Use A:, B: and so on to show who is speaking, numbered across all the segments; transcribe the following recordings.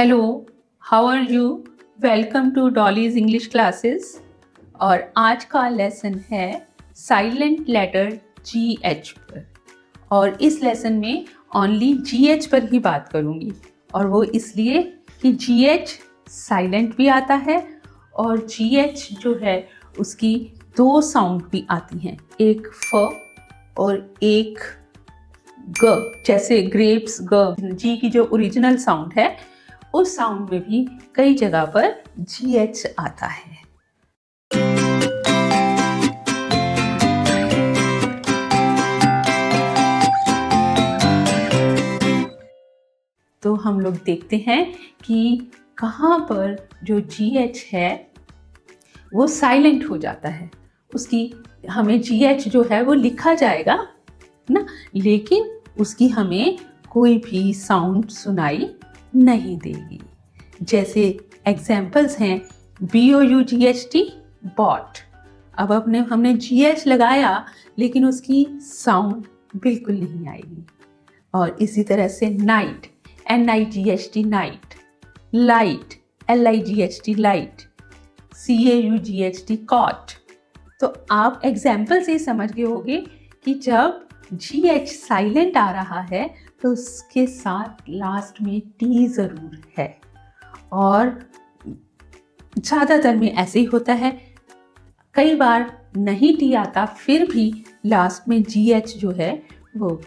A: Hello, how are you? Welcome to Dolly's English classes. और आज का लेसन है साइलेंट लेटर GH पर। और इस लेसन में ओनली GH पर ही बात करूँगी। और वो इसलिए कि GH साइलेंट भी आता है और GH जो है उसकी दो साउंड भी आती हैं, एक फ और एक ग। जैसे ग्रेप्स ग, जी की जो ओरिजिनल साउंड है उस साउंड में भी कई जगह पर GH आता है। तो हम लोग देखते हैं कि कहाँ पर जो GH है वो साइलेंट हो जाता है। उसकी हमें GH जो है वो लिखा जाएगा ना, लेकिन उसकी हमें कोई भी साउंड सुनाई नहीं देगी। जैसे एग्जाम्पल्स हैं BOUGHT बॉट। अब हमने GH लगाया लेकिन उसकी साउंड बिल्कुल नहीं आएगी। और इसी तरह से night, NIGHT night, light, LIGHT light, CAUGHT caught. तो आप एग्जाम्पल से समझ गए होंगे कि जब GH साइलेंट आ रहा है तो उसके साथ लास्ट में T ज़रूर है। और ज़्यादातर में ऐसे ही होता है। कई बार नहीं T आता फिर भी लास्ट में GH जो है वो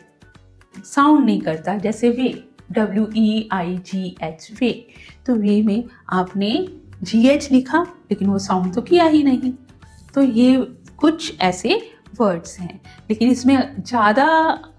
A: साउंड नहीं करता। जैसे वे, WEIGH वे, तो वे में आपने GH लिखा लेकिन वो साउंड तो किया ही नहीं। तो ये कुछ ऐसे वर्ड्स हैं, लेकिन इसमें ज़्यादा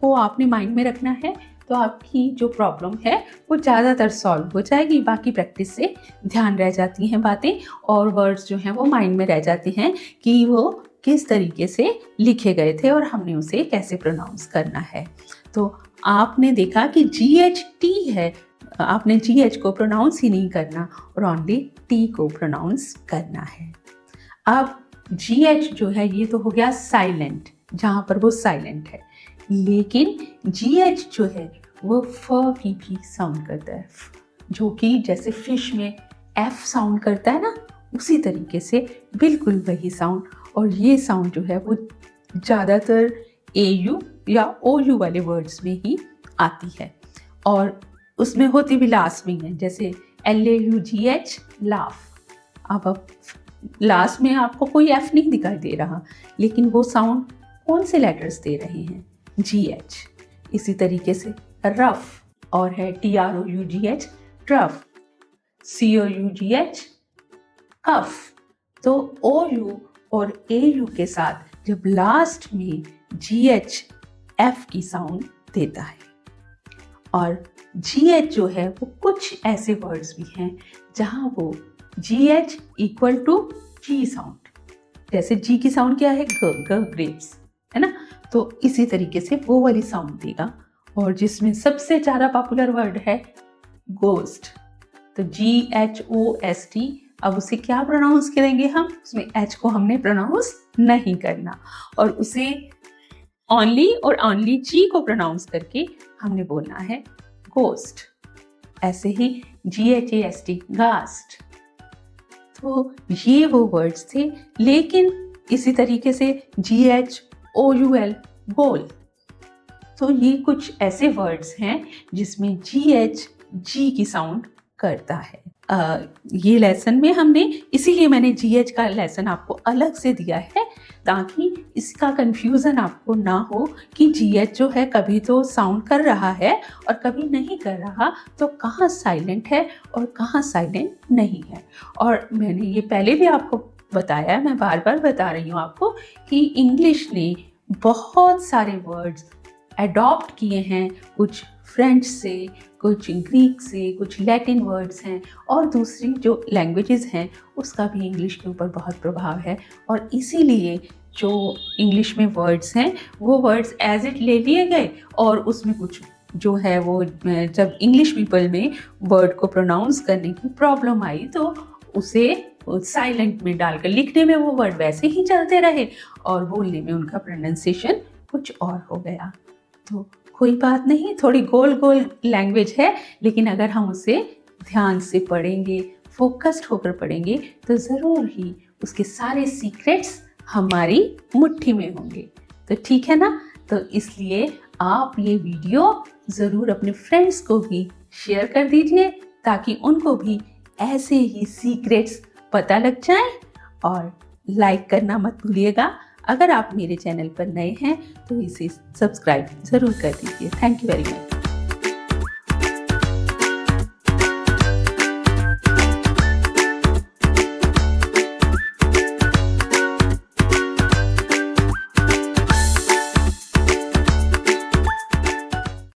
A: को आपने माइंड में रखना है तो आपकी जो प्रॉब्लम है वो ज़्यादातर सॉल्व हो जाएगी। बाकी प्रैक्टिस से ध्यान रह जाती हैं बातें और वर्ड्स जो हैं वो माइंड में रह जाते हैं कि वो किस तरीके से लिखे गए थे और हमने उसे कैसे प्रोनाउंस करना है। तो आपने देखा कि GHT है, आपने GH को प्रोनाउंस ही नहीं करना और ओनली T को प्रोनाउंस करना है। अब GH जो है ये तो हो गया साइलेंट, जहाँ पर वो साइलेंट है, लेकिन GH जो है वो फ की भी साउंड करता है, जो कि जैसे फिश में F साउंड करता है ना, उसी तरीके से बिल्कुल वही साउंड। और ये साउंड जो है वो ज़्यादातर AU या OU वाले वर्ड्स में ही आती है और उसमें होती भी लास्ट में है। जैसे LAUGH लाफ। अब लास्ट में आपको कोई F नहीं दिखाई दे रहा, लेकिन वो साउंड कौन से लेटर्स दे रहे हैं? GH। इसी तरीके से रफ और है TROUGH ट्रफ, COUGH कफ। तो OU और AU के साथ जब लास्ट में GH F की साउंड देता है। और GH जो है वो कुछ ऐसे वर्ड्स भी हैं जहाँ वो GH equal to G sound, जैसे G की साउंड क्या है? ग ग्रेप्स, है ना। तो इसी तरीके से वो वाली साउंड देगा। और जिसमें सबसे ज़्यादा पॉपुलर वर्ड है गोस्ट, तो GHOST। अब उसे क्या प्रोनाउंस करेंगे हम? उसमें H को हमने प्रोनाउंस नहीं करना और उसे ओनली और ओनली G को प्रोनाउंस करके हमने बोलना है गोस्ट। ऐसे ही GHAST गास्ट। तो ये वो वर्ड्स थे, लेकिन इसी तरीके से GHOUL गोल। तो ये कुछ ऐसे वर्ड्स हैं जिसमें GH G की साउंड करता है। ये लेसन में हमने, इसीलिए मैंने GH का लेसन आपको अलग से दिया है ताकि इसका कंफ्यूजन आपको ना हो कि GH जो है कभी तो साउंड कर रहा है और कभी नहीं कर रहा, तो कहाँ साइलेंट है और कहाँ साइलेंट नहीं है। और मैंने ये पहले भी आपको बताया, मैं बार बार बता रही हूँ आपको कि इंग्लिश ने बहुत सारे वर्ड्स अडॉप्ट किए हैं, कुछ फ्रेंच से, कुछ ग्रीक से, कुछ लैटिन वर्ड्स हैं और दूसरी जो लैंग्वेजेस हैं उसका भी इंग्लिश के ऊपर बहुत प्रभाव है। और इसीलिए जो इंग्लिश में वर्ड्स हैं वो वर्ड्स एज इट ले लिए गए और उसमें कुछ जो है वो जब इंग्लिश पीपल में वर्ड को प्रोनाउंस करने की प्रॉब्लम आई तो उसे साइलेंट में डालकर लिखने में वो वर्ड वैसे ही चलते रहे और बोलने में उनका प्रोनाउंसिएशन कुछ और हो गया। तो कोई बात नहीं, थोड़ी गोल गोल लैंग्वेज है, लेकिन अगर हम उसे ध्यान से पढ़ेंगे, फोकस्ड होकर पढ़ेंगे तो ज़रूर ही उसके सारे सीक्रेट्स हमारी मुट्ठी में होंगे। तो ठीक है ना? तो इसलिए आप ये वीडियो ज़रूर अपने फ्रेंड्स को भी शेयर कर दीजिए ताकि उनको भी ऐसे ही सीक्रेट्स पता लग जाए। और लाइक करना मत भूलिएगा। अगर आप मेरे चैनल पर नए हैं तो इसे सब्सक्राइब ज़रूर कर दीजिए। Thank you very much.